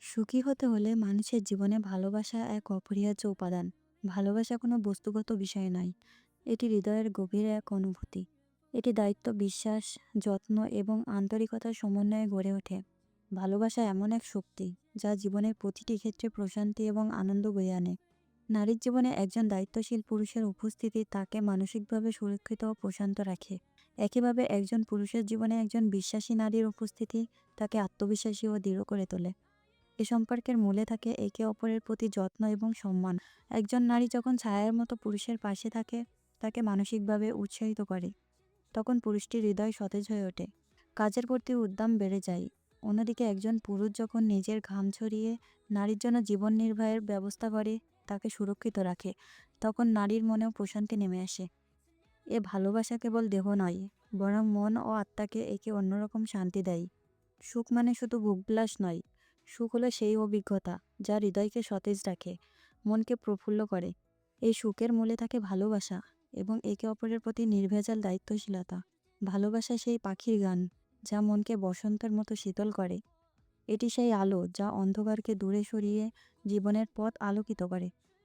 সুখী হতে হলে মানুষের জীবনে ভালোবাসা এক অপরিহার্য উপাদান। ভালোবাসা কোনো বস্তুগত বিষয় নয়, এটি হৃদয়ের গভীর এক অনুভূতি। এটি দায়িত্ব, বিশ্বাস, যত্ন এবং আন্তরিকতার সমন্বয়ে গড়ে ওঠে। ভালোবাসা এমন এক শক্তি যা জীবনের প্রতিটি ক্ষেত্রে প্রশান্তি এবং আনন্দ বয়ে আনে। নারীর জীবনে একজন দায়িত্বশীল পুরুষের উপস্থিতি তাকে মানসিকভাবে সুরক্ষিত ও প্রশান্ত রাখে। একইভাবে একজন পুরুষের জীবনে একজন বিশ্বাসী নারীর উপস্থিতি তাকে আত্মবিশ্বাসী ও দৃঢ় করে তোলে। এ সম্পর্কের মূলে থাকে একে অপরের প্রতি যত্ন এবং সম্মান। একজন নারী যখন ছায়ার মতো পুরুষের পাশে থাকে, তাকে মানসিকভাবে উৎসাহিত করে, তখন পুরুষটির হৃদয় সতেজ হয়ে ওঠে, কাজের প্রতি উদ্যম বেড়ে যায়। অন্যদিকে একজন পুরুষ যখন নিজের ঘাম ছড়িয়ে নারীর জন্য জীবন নির্বাহের ব্যবস্থা করে, তাকে সুরক্ষিত রাখে, তখন নারীর মনেও প্রশান্তি নেমে আসে। এ ভালোবাসা কেবল দেহ নয়, বরং মন ও আত্মাকে একে অন্যরকম শান্তি দেয়। সুখ মানে শুধু ভোগবিলাস নয়, সুখ হলো সেই অভিজ্ঞতা যা হৃদয়কে সতেজ রাখে, মনকে প্রফুল্ল করে। এই সুখের মূলে থাকে ভালোবাসা এবং একে অপরের প্রতি নির্ভেজাল দায়িত্বশীলতা। ভালোবাসা সেই পাখির গান যা মনকে বসন্তের মতো শীতল করে। এটি সেই আলো যা অন্ধকারকে দূরে সরিয়ে জীবনের পথ আলোকিত করে।